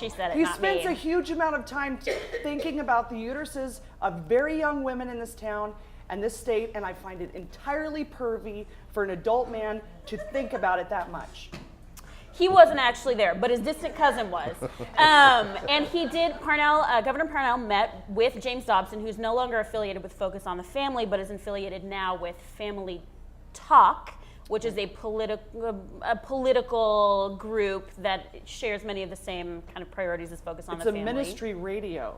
She said it, He not me. spends a huge amount of time thinking about the uteruses of very young women in this town and this state, and I find it entirely pervy for an adult man to think about it that much. He wasn't actually there, but his distant cousin was. And he did, Governor Parnell met with James Dobson, who's no longer affiliated with Focus on the Family, but is affiliated now with Family Talk, which is a political group that shares many of the same kind of priorities as Focus on the Family. It's a ministry radio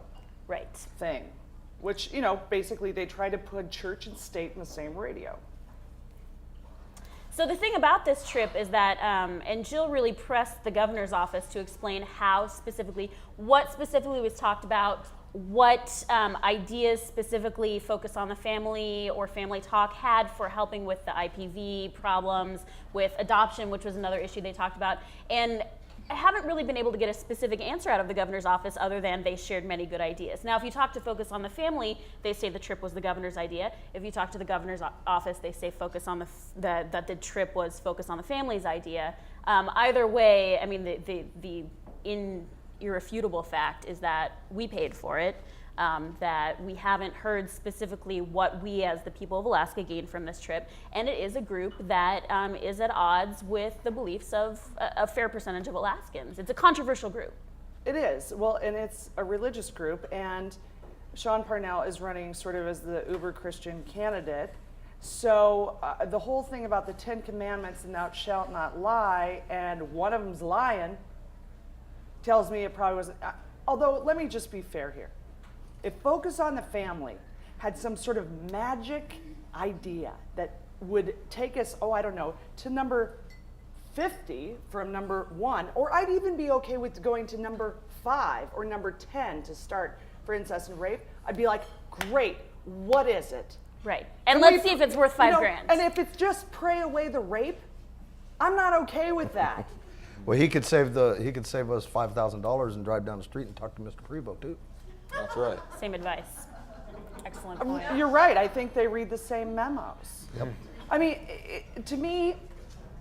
thing, which, you know, basically they try to put church and state in the same radio. So the thing about this trip is that, and Jill really pressed the governor's office to explain what specifically was talked about, what ideas specifically Focus on the Family or Family Talk had for helping with the IPV problems, with adoption, which was another issue they talked about. And I haven't really been able to get a specific answer out of the governor's office other than they shared many good ideas. Now, if you talk to Focus on the Family, they say the trip was the governor's idea. If you talk to the governor's office, they say that the trip was Focus on the Family's idea. Either way, I mean, the irrefutable fact is that we paid for it, that we haven't heard specifically what we as the people of Alaska gained from this trip, and it is a group that is at odds with the beliefs of a fair percentage of Alaskans. It's a controversial group. It is. Well, and it's a religious group, and Sean Parnell is running sort of as the uber Christian candidate. So the whole thing about the 10 Commandments and thou shalt not lie, and one of them's lying, tells me it probably wasn't. Although, let me just be fair here. If Focus on the Family had some sort of magic idea that would take us, to number 50 from number 1, or I'd even be okay with going to number 5 or number 10 to start for incest and rape, I'd be like, great, what is it? Right, and let's see if it's worth $5,000. And if it's just pray away the rape, I'm not okay with that. Well, he could save us $5,000 and drive down the street and talk to Mr. Prevost too. That's right. Same advice. Excellent point. You're right. I think they read the same memos. Yep. I mean, to me,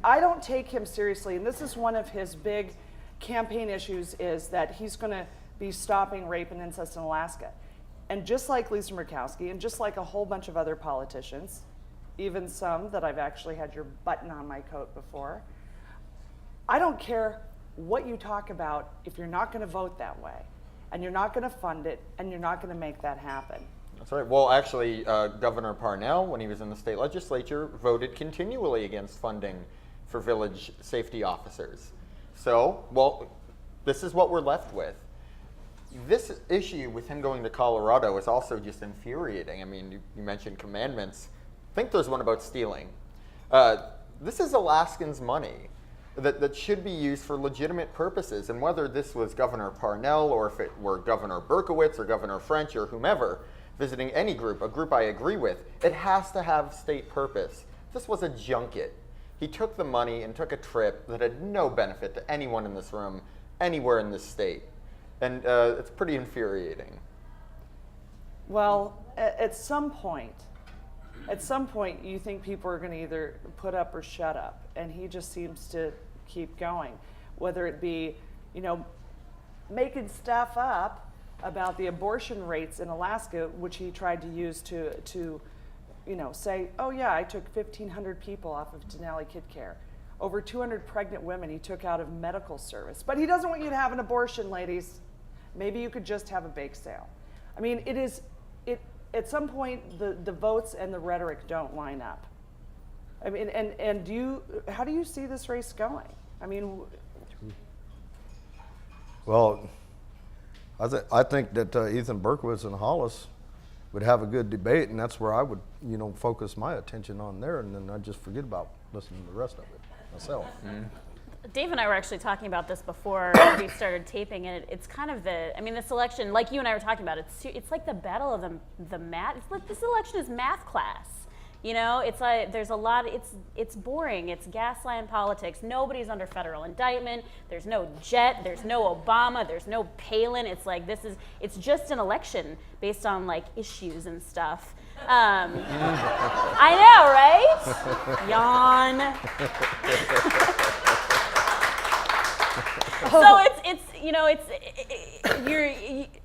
I don't take him seriously, and this is one of his big campaign issues, is that he's going to be stopping rape and incest in Alaska. And just like Lisa Murkowski, and just like a whole bunch of other politicians, even some that I've actually had your button on my coat before, I don't care what you talk about if you're not going to vote that way, and you're not going to fund it, and you're not going to make that happen. That's right. Well, actually, Governor Parnell, when he was in the state legislature, voted continually against funding for village safety officers. So, well, this is what we're left with. This issue with him going to Colorado is also just infuriating. I mean, you mentioned commandments. I think there's one about stealing. This is Alaskans' money that should be used for legitimate purposes. And whether this was Governor Parnell or if it were Governor Berkowitz or Governor French or whomever visiting any group, a group I agree with, it has to have state purpose. This was a junket. He took the money and took a trip that had no benefit to anyone in this room, anywhere in this state. And it's pretty infuriating. Well, at some point, you think people are going to either put up or shut up, and he just seems to keep going. Whether it be, making stuff up about the abortion rates in Alaska, which he tried to use to say, oh yeah, I took 1,500 people off of Denali Kid Care. Over 200 pregnant women he took out of medical service. But he doesn't want you to have an abortion, ladies. Maybe you could just have a bake sale. I mean, at some point, the votes and the rhetoric don't line up. I mean, and how do you see this race going? I mean, well, I think that Ethan Berkowitz and Hollis would have a good debate, and that's where I would, focus my attention on there, and then I'd just forget about listening to the rest of it myself. Mm-hmm. Dave and I were actually talking about this before we started taping, and it's kind of this election, like you and I were talking about, it's like the battle of the math. It's like this election is math class. It's like there's a lot. It's boring. It's gaslight politics. Nobody's under federal indictment. There's no Jet. There's no Obama. There's no Palin. It's like it's just an election based on like issues and stuff. I know, right? Yawn. So it's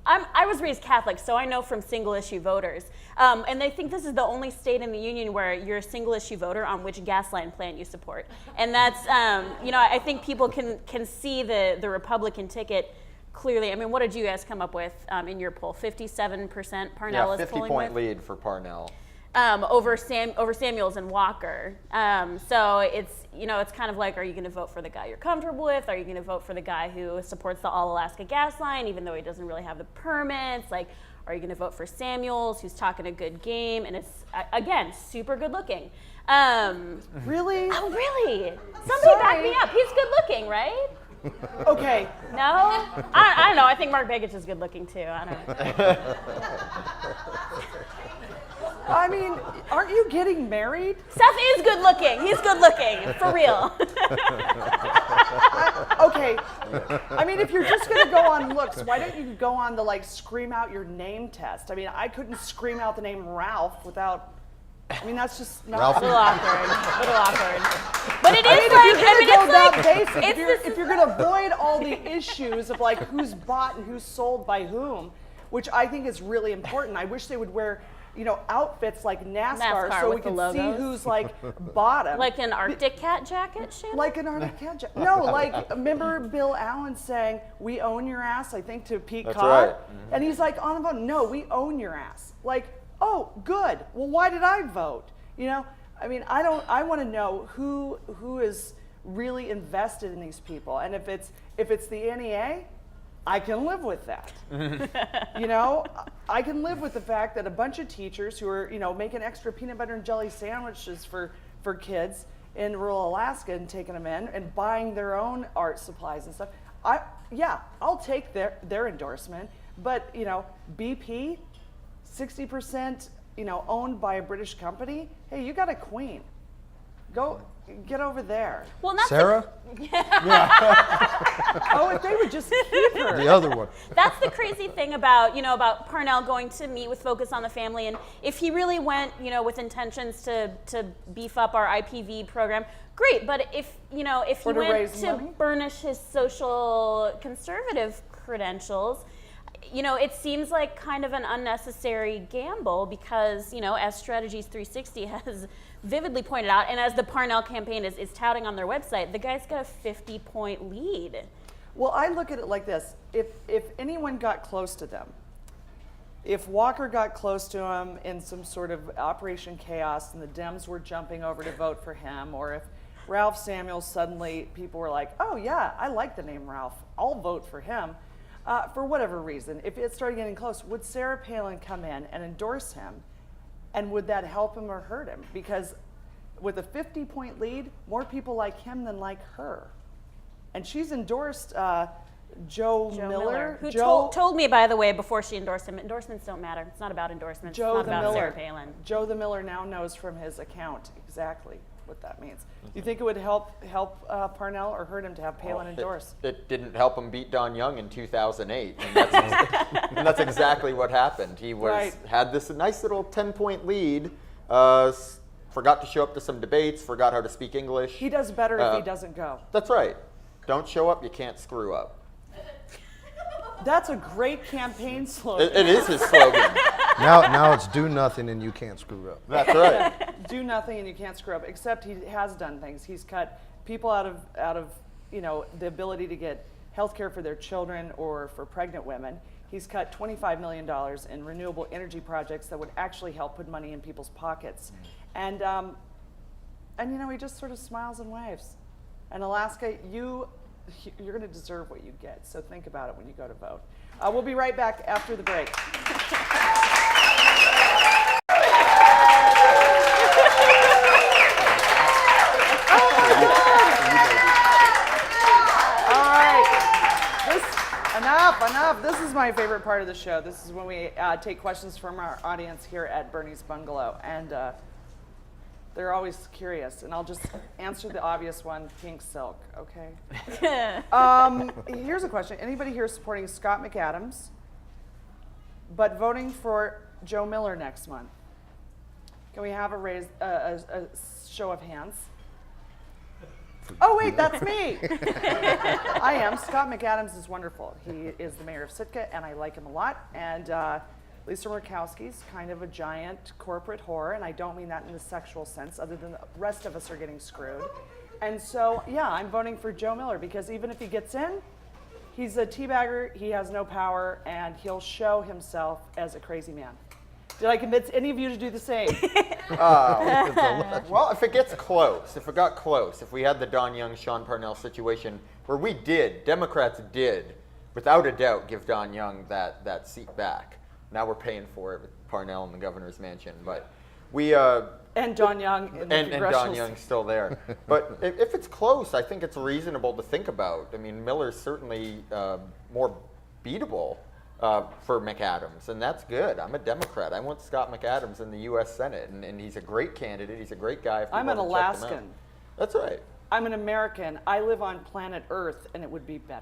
I was raised Catholic, so I know from single issue voters, and I think this is the only state in the union where you're a single issue voter on which gas line plan you support, and that's I think people can see the Republican ticket clearly. I mean, what did you guys come up with in your poll? 57% Parnell is 50 polling point with? lead for Parnell. Over Samuels and Walker. So it's kind of like, are you going to vote for the guy you're comfortable with? Are you going to vote for the guy who supports the All Alaska Gas Line, even though he doesn't really have the permits? Like, are you going to vote for Samuels, who's talking a good game, and it's again super good looking? Really? Oh, really? Somebody back me up. He's good looking, right? Okay. No? I don't know. I think Mark Begich is good looking too. I don't know. I mean, aren't you getting married? Seth is good looking. He's good looking, for real. Okay. I mean, if you're just going to go on looks, why don't you go on the scream out your name test? I mean, I couldn't scream out the name Ralph without. I mean, that's just not. Ralphie. A little awkward. But it is if you're going to avoid all the issues of who's bought and who's sold by whom, which I think is really important. I wish they would wear, outfits like NASCAR so we with the can see logos. who's bottom. Like an Arctic Cat jacket, Shannon? Like an Arctic Cat jacket. No, remember Bill Allen saying, "We own your ass," I think to Pete That's Carr? right. Mm-hmm. And he's like on the phone, "No, we own your ass." Oh, good. Well, why did I vote? I mean, I want to know who is really invested in these people. And if it's the NEA, I can live with that. I can live with the fact that a bunch of teachers who are, making extra peanut butter and jelly sandwiches for kids in rural Alaska and taking them in and buying their own art supplies and stuff. I'll take their endorsement. But, BP, 60%, owned by a British company. Hey, you got a queen. Go get over there. Well, that's Sarah? Oh, if they would just keep her. The other one. That's the crazy thing about Parnell going to meet with Focus on the Family, and if he really went, with intentions to beef up our IPV program, great. But if he Or to went raise to money? burnish his social conservative credentials, it seems like kind of an unnecessary gamble because, as Strategies 360 has vividly pointed out, and as the Parnell campaign is touting on their website, the guy's got a 50-point lead. Well, I look at it like this. If anyone got close to them, if Walker got close to him in some sort of Operation Chaos and the Dems were jumping over to vote for him, or if Ralph Samuels suddenly people were like, oh yeah, I like the name Ralph, I'll vote for him, for whatever reason, if it started getting close, would Sarah Palin come in and endorse him? And would that help him or hurt him? Because with a 50-point lead, more people like him than like her. And she's endorsed Joe Miller. Who told me, by the way, before she endorsed him, endorsements don't matter. It's not about endorsements. Joe it's the not about Miller. Sarah Palin. Joe the Miller now knows from his account exactly what that means. Do you think it would help Parnell or hurt him to have Palin endorse? It didn't help him beat Don Young in 2008, and that's exactly what happened. He had this nice little 10-point lead, forgot to show up to some debates, forgot how to speak English. He does better if he doesn't go. That's right. Don't show up, you can't screw up. That's a great campaign slogan. It is his slogan. Now it's do nothing and you can't screw up. That's right. Do nothing and you can't screw up. Except he has done things. He's cut people out of the ability to get health care for their children or for pregnant women. He's cut $25 million in renewable energy projects that would actually help put money in people's pockets. And he just sort of smiles and waves. And Alaska, you're going to deserve what you get. So think about it when you go to vote. We'll be right back after the break. All right. Enough. This is my favorite part of the show. This is when we take questions from our audience here at Bernie's Bungalow. And they're always curious, and I'll just answer the obvious one, pink silk, okay? Here's a question. Anybody here supporting Scott McAdams, but voting for Joe Miller next month? Can we have a show of hands? Oh, wait, that's me. I am. Scott McAdams is wonderful. He is the mayor of Sitka, and I like him a lot. And Lisa Murkowski's kind of a giant corporate whore, and I don't mean that in the sexual sense, other than the rest of us are getting screwed. And so, yeah, I'm voting for Joe Miller because even if he gets in, he's a teabagger, he has no power, and he'll show himself as a crazy man. Did I convince any of you to do the same? Well, if it gets close, if it got close, if we had the Don Young, Sean Parnell situation where Democrats did, without a doubt, give Don Young that seat back. Now we're paying for it with Parnell in the governor's mansion, but we And Don Young in the and Don congressional. Young's still there. But if it's close, I think it's reasonable to think about. I mean, Miller's certainly more beatable for McAdams, and that's good. I'm a Democrat. I want Scott McAdams in the U.S. Senate, and he's a great candidate. He's a great guy. If you I'm an want to check him out. Alaskan. That's right. I'm an American. I live on planet Earth, and it would be better.